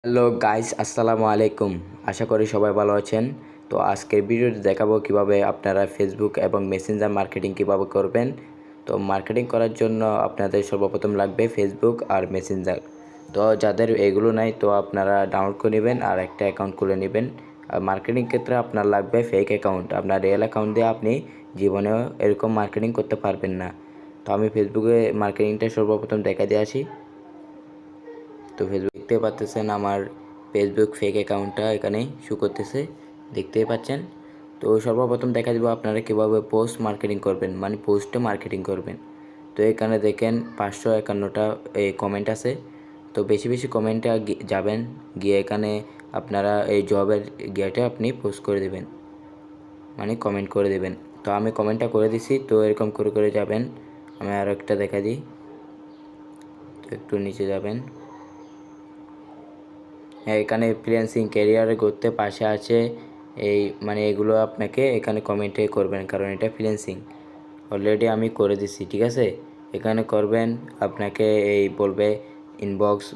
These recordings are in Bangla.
হ্যালো গাইস, আসসালামু আলাইকুম। আশা করি সবাই ভালো আছেন। তো আজকের ভিডিওতে দেখাবো কিভাবে আপনারা ফেসবুক এবং মেসেঞ্জার মার্কেটিং কিভাবে করবেন। তো মার্কেটিং করার জন্য আপনাদের সর্বপ্রথম লাগবে ফেসবুক আর মেসেঞ্জার। তো যাদের এগুলো নাই তো আপনারা ডাউনলোড করে নেবেন আর একটা অ্যাকাউন্ট খুলে নেবেন। আর মার্কেটিং ক্ষেত্রে আপনার লাগবে ফেক অ্যাকাউন্ট। আপনার রিয়েল অ্যাকাউন্ট দিয়ে আপনি জীবনেও এরকম মার্কেটিং করতে পারবেন না। তো আমি ফেসবুকে মার্কেটিংটা সর্বপ্রথম দেখা দিয়ে আসি। তো ফেসবুক দেখতে পাচ্ছেন আমার ফেসবুক ফেক অ্যাকাউন্টটা এখানে শো করতেছে, দেখতেই পাচ্ছেন। তো সর্বপ্রথম দেখা দিব আপনারা কীভাবে পোস্ট মার্কেটিং করবেন, মানে পোস্টে মার্কেটিং করবেন। তো এখানে দেখেন 551টা কমেন্ট আছে। তো বেশি বেশি কমেন্টে যাবেন, গিয়ে এখানে আপনারা এই জবের গিয়েটা আপনি পোস্ট করে দেবেন, মানে কমেন্ট করে দেবেন। তো আমি কমেন্টটা করে দিছি। তো এরকম করে করে যাবেন। আমি আরও একটা দেখা দিই। তো একটু নিচে যাবেন। এখানে ফ্রিল্যান্সিং ক্যারিয়ারে করতে পাশে আছে এই, মানে এগুলো আপনাকে এখানে কমেন্টে করবেন, কারণ এটা ফ্রিল্যান্সিং অলরেডি আমি করে দিছি, ঠিক আছে। এখানে করবেন, আপনাকে এই বলবে ইনবক্স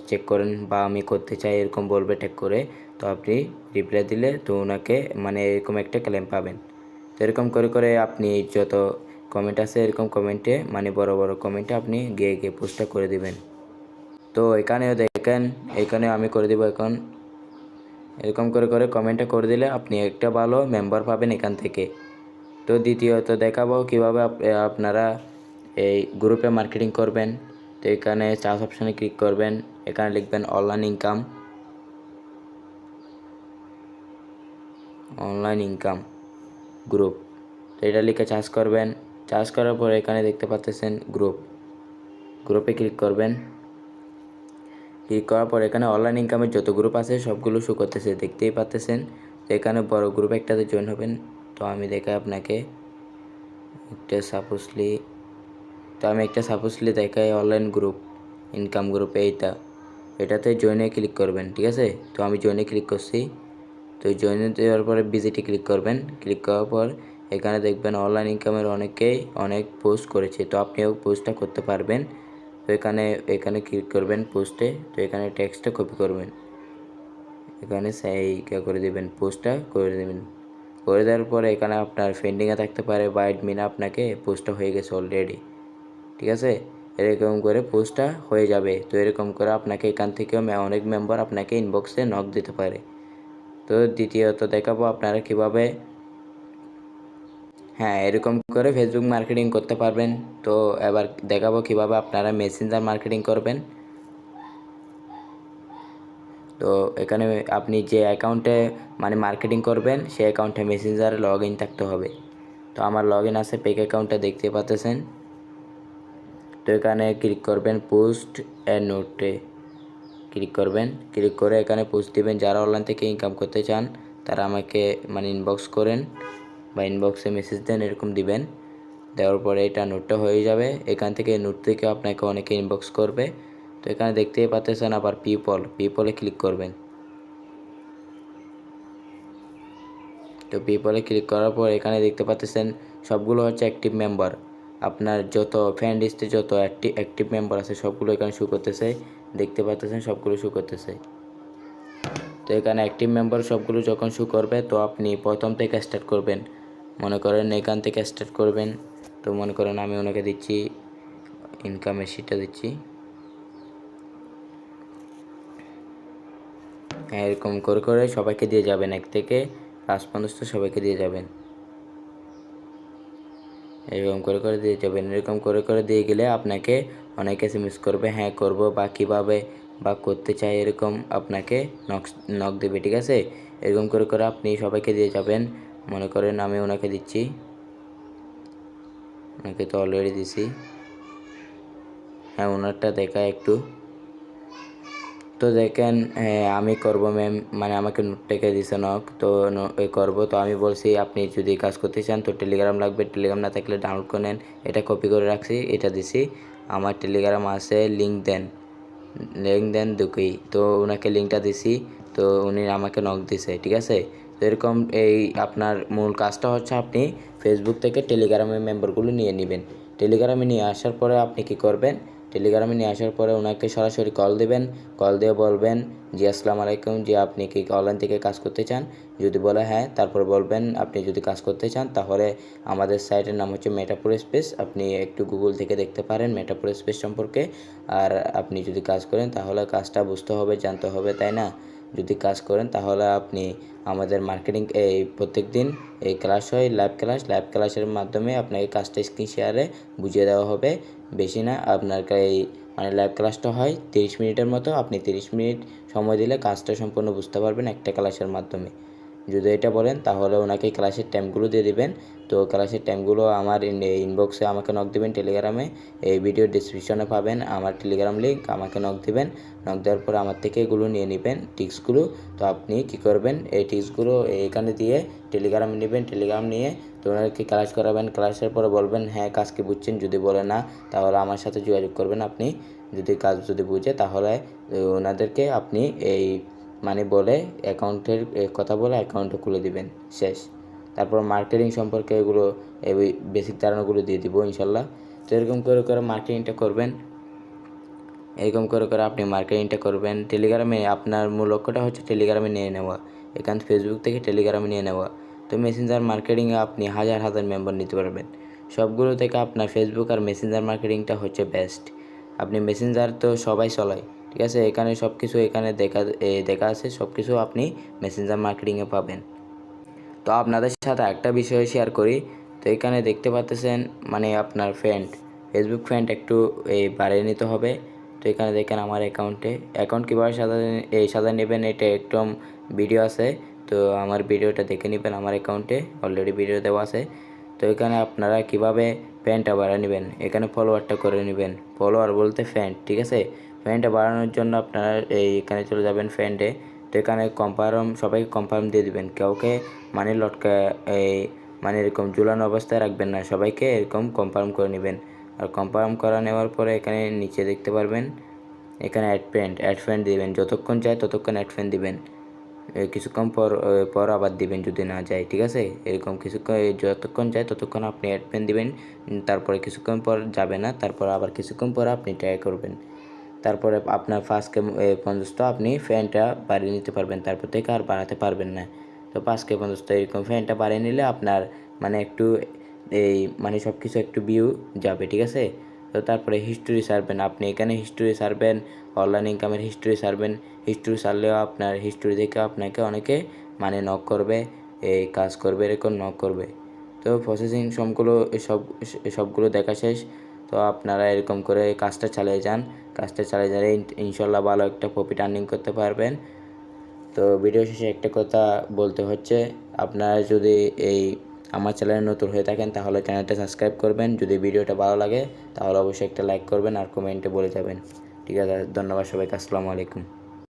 চেক করেন বা আমি করতে চাই এরকম বলবে ট্যাগ করে। তো আপনি রিপ্লাই দিলে তো ওনাকে মানে এরকম একটা ক্লেম পাবেন। তো এরকম করে করে আপনি যত কমেন্ট আছে এরকম কমেন্টে, মানে বড় বড় কমেন্টে আপনি গিয়ে গিয়ে পোস্টটা করে দিবেন। তো এখানেও দেখেন, এখানে আমি করে দেব। এখন এরকম করে করে কমেন্টটা করে দিলে আপনি একটা ভালো মেম্বার পাবেন এখান থেকে। তো দ্বিতীয়ত দেখাবো কীভাবে আপনারা এই গ্রুপে মার্কেটিং করবেন। তো এখানে সার্চ অপশানে ক্লিক করবেন, এখানে লিখবেন অনলাইন ইনকাম গ্রুপ। তো এটা লিখে সার্চ করবেন। সার্চ করার পর এখানে দেখতে পাচ্ছেন গ্রুপে ক্লিক করবেন। ক্লিক করার পর এখানে অনলাইন ইনকামের যত গ্রুপ আছে সবগুলো শো করতেছে, দেখতেই পাচ্ছেন। তো এখানে বড় গ্রুপ একটাতে জয়েন হবেন। তো আমি দেখাই আপনাকে একটা সাপোজলি দেখাই অনলাইন গ্রুপ ইনকাম গ্রুপ এটাতে জয়েনে ক্লিক করবেন, ঠিক আছে। তো আমি জয়েনে ক্লিক করছি। তো জয়েনে দেওয়ার পরে ভিজিটে ক্লিক করবেন। ক্লিক করার পর এখানে দেখবেন অনলাইন ইনকামের অনেক পোস্ট করেছে, তো আপনিও পোস্টটা করতে পারবেন। তো এখানে ক্লিক করবেন পোস্টে। তো এখানে টেক্সটটা কপি করবেন, এখানে করে দেবেন, পোস্টটা করে দেবেন। করে দেওয়ার পরে এখানে আপনার পেন্ডিংয়ে থাকতে পারে বা অ্যাডমিন আপনাকে পোস্টটা হয়ে গেছে অলরেডি, ঠিক আছে। এরকম করে পোস্টটা হয়ে যাবে। তো এরকম করে আপনাকে এখান থেকেও অনেক মেম্বার আপনাকে ইনবক্সে নক দিতে পারে। তো দ্বিতীয়ত দেখাবো আপনারা কীভাবে এরকম করে ফেসবুক মার্কেটিং করতে পারবেন। তো এবার দেখাবো কীভাবে আপনারা মেসেঞ্জার মার্কেটিং করবেন। তো এখানে আপনি যে অ্যাকাউন্টে মানে মার্কেটিং করবেন সেই অ্যাকাউন্টে মেসেঞ্জারে লগ ইন থাকতে হবে। তো আমার লগ ইন আছে, পেক অ্যাকাউন্টটা দেখতে পাচ্ছেন। তো এখানে ক্লিক করবেন পোস্ট অ্যান্ড নোটে ক্লিক করবেন। ক্লিক করে এখানে পোস্ট দিবেন। যারা অনলাইন থেকে ইনকাম করতে চান তারা আমাকে মানে ইনবক্স করেন বা ইনবক্সে মেসেজ দেন, এরকম দিবেন। দেওয়ার পরে এটা নোটটা হয়ে যাবে। এখান থেকে নোট থেকে আপনাকে অনেকে ইনবক্স করবে। তো এখানে দেখতেই পাচ্ছেন আবার পিপলে ক্লিক করবেন। তো পিপলে ক্লিক করার পর এখানে দেখতে পাচ্ছেন সবগুলো হচ্ছে অ্যাক্টিভ মেম্বার। আপনার যত ফ্রেন্ড লিস্টে যত অ্যাক্টিভ মেম্বার আছে সবগুলো এখানে শো করতেছে, দেখতে পাচ্ছেন সবগুলো শো করতেছে। তো এখানে অ্যাক্টিভ মেম্বার সবগুলো যখন শো করবে তো আপনি প্রথম থেকে স্টার্ট করবেন। মনে করেন এখান থেকে স্টার্ট করবেন। তো মনে করেন আমি ওনাকে দিচ্ছি ইনকামের শিটটা দিচ্ছি। এরকম করে করে সবাইকে দিয়ে যাবেন, এক থেকে লাস্ট পর্যন্ত সবাইকে দিয়ে যাবেন। এরকম করে করে দিয়ে যাবেন। এরকম করে করে দিয়ে গেলে আপনাকে অনেকে এসএমএস করবে, হ্যাঁ করব বা কীভাবে বা করতে চাই, এরকম আপনাকে নক দেবে, ঠিক আছে। এরকম করে করে আপনি সবাইকে দিয়ে যাবেন। মনে করেন আমি ওনাকে দিচ্ছি, ওনাকে তো অলরেডি দিছি। ওনারটা দেখায় একটু। তো দেখেন আমি করব ম্যাম, মানে আমাকে নোটটাকে দিছে নক, তো করব। তো আমি বলছি আপনি যদি কাজ করতে চান তো টেলিগ্রাম লাগবে, টেলিগ্রাম না থাকলে ডাউনলোড করে নেন। এটা কপি করে রাখছি, এটা দিছি। আমার টেলিগ্রাম আছে, লিঙ্ক দেন দুকেই। তো ওনাকে লিঙ্কটা দিছি। তো উনি আমাকে নক দিছে, ঠিক আছে। তো এরকম এই আপনার মূল কাজটা হচ্ছে আপনি ফেসবুক থেকে টেলিগ্রামের মেম্বারগুলো নিয়ে নেবেন। টেলিগ্রামে নিয়ে আসার পরে আপনি কি করবেন, টেলিগ্রামে নিয়ে আসার পরে ওনাকে সরাসরি কল দেবেন, কল দিয়ে বলবেন জি আসসালামু আলাইকুম, জি আপনি কি অনলাইন থেকে কাজ করতে চান? যদি বলে হ্যাঁ, তারপর বলবেন আপনি যদি কাজ করতে চান তাহলে আমাদের সাইটের নাম হচ্ছে মেটাপ্রো স্পেস, আপনি একটু গুগল থেকে দেখতে পারেন মেটাপ্রো স্পেস সম্পর্কে। আর আপনি যদি কাজ করেন তাহলে কাজটা বুঝতে হবে, জানতে হবে, তাই না? যদি কাজ করেন তাহলে আপনি আমাদের মার্কেটিং এই প্রত্যেক দিন এই ক্লাস হয়, লাইভ ক্লাসের মাধ্যমে আপনাকে কাজটা স্ক্রিন শেয়ারে বুঝিয়ে দেওয়া হবে। বেশি না, আপনার এই মানে লাইভ ক্লাসটা হয় 30 মিনিটের মতো, আপনি 30 মিনিট সময় দিলে কাজটা সম্পূর্ণ বুঝতে পারবেন একটা ক্লাসের মাধ্যমে। যদি এটা বলেন তাহলে ওনাকে ক্লাসের টাইমগুলো দিয়ে দিবেন। তো ক্লাসের টাইমগুলো আমার ইনবক্সে আমাকে নক দিবেন টেলিগ্রামে, এই ভিডিও ডিসক্রিপশনে পাবেন আমার টেলিগ্রাম লিঙ্ক, আমাকে নক দিবেন। নক দেওয়ার পর আমার থেকে এগুলো নিয়ে নেবেন টিক্সগুলো। তো আপনি কি করবেন, এই টিক্সগুলো এখানে দিয়ে টেলিগ্রামে নেবেন, টেলিগ্রাম নিয়ে তো ওনাকে ক্লাস করাবেন। ক্লাসের পরে বলবেন হ্যাঁ কাজ কি বুঝছেন, যদি বলে না তাহলে আমার সাথে যোগাযোগ করবেন। আপনি যদি কাজ যদি বুঝে তাহলে ওনাদেরকে আপনি এই মানে বলে অ্যাকাউন্টের কথা বলে অ্যাকাউন্টটা খুলে দিবেন, শেষ। তারপর মার্কেটিং সম্পর্কে এগুলো এই বেসিক ধারণাগুলো দিয়ে দিব ইনশাল্লাহ। তো এরকম করে মার্কেটিংটা করবেন, এরকম করে আপনি মার্কেটিংটা করবেন টেলিগ্রামে। আপনার মূল লক্ষ্যটা হচ্ছে টেলিগ্রামে নিয়ে নেওয়া, এখান ফেসবুক থেকে টেলিগ্রামে নিয়ে নেওয়া। তো মেসেঞ্জার মার্কেটিংয়ে আপনি হাজার মেম্বার নিতে পারবেন। সবগুলো থেকে আপনার ফেসবুক আর মেসেঞ্জার মার্কেটিংটা হচ্ছে বেস্ট। আপনি মেসেঞ্জার তো সবাই চলায়, ঠিক আছে, এখানে সব কিছু এখানে দেখা আছে, সব কিছু আপনি মেসেঞ্জার মার্কেটিংয়ে পাবেন। তো আপনাদের সাথে একটা বিষয় শেয়ার করি। তো এখানে দেখতে পাচ্ছেন মানে আপনার ফেসবুক ফ্রেন্ড একটু বাড়িয়ে নিতে হবে। তো এখানে দেখেন আমার অ্যাকাউন্ট কীভাবে সাজা নেবেন এটা একদম ভিডিও আছে। তো আমার ভিডিওটা দেখে নেবেন, আমার অ্যাকাউন্টে অলরেডি ভিডিও দেওয়া আছে। তো এখানে আপনারা কিভাবে ফ্যানটা বাড়িয়ে নেবেন, এখানে ফলোয়ারটা করে নেবেন, ফলোয়ার বলতে ফ্যান, ঠিক আছে। ফ্যানটা বাড়ানোর জন্য আপনারা এখানে চলে যাবেন ফ্রেন্ডে। তো এখানে সবাইকে কনফার্ম দিয়ে দিবেন, কাউকে মানে মানে এরকম ঝুলানো অবস্থায় রাখবেন না, সবাইকে এরকম কনফার্ম করে নেবেন। আর কনফার্ম করা নেওয়ার পরে এখানে নিচে দেখতে পারবেন এখানে অ্যাড ফ্রেন্ড দিবেন, যতক্ষণ যায় ততক্ষণ অ্যাড ফ্রেন্ড দিবেন। কিছুক্ষণ পর আবার দিবেন যদি না যায়, ঠিক আছে। এরকম যতক্ষণ যায় ততক্ষণ আপনি অ্যাড ফ্রেন্ড দিবেন, তারপরে কিছুক্ষণ পর যাবে না, তারপর আবার কিছুক্ষণ পর আপনি ট্রাই করবেন। তারপরে আপনার ফার্স্টকে 50 আপনি ফ্যানটা বাড়িয়ে নিতে পারবেন, তারপর থেকে আর বাড়াতে পারবেন না। তো 5K 50 এরকম ফ্যানটা বাড়িয়ে নিলে আপনার মানে একটু মানে সব কিছু একটু ভিউ যাবে, ঠিক আছে। তো তারপরে হিস্টোরি সারবেন, আপনি এখানে হিস্টোরি সারবেন, অনলাইন ইনকামের হিস্টোরি সারবেন। হিস্টোরি সারলেও আপনার হিস্টোরি দেখে আপনাকে অনেকে মানে নক করবে, এই কাজ করবে, এরকম নক করবে। তো প্রসেসিং সবগুলো দেখা শেষ। তো আপনারা এরকম করে কাজটা চালিয়ে যান, ইনশাল্লাহ ভালো একটা প্রফিট আর্নিং করতে পারবেন। তো ভিডিও শেষে একটা কথা বলতে হচ্ছে, আপনারা যদি আমার চ্যানেলে নতুন হয়ে থাকেন তাহলে চ্যানেলটা সাবস্ক্রাইব করবেন। যদি ভিডিওটা ভালো লাগে তাহলে অবশ্যই একটা লাইক করবেন আর কমেন্টে বলে যাবেন, ঠিক আছে। ধন্যবাদ সবাইকে, আসসালামু আলাইকুম।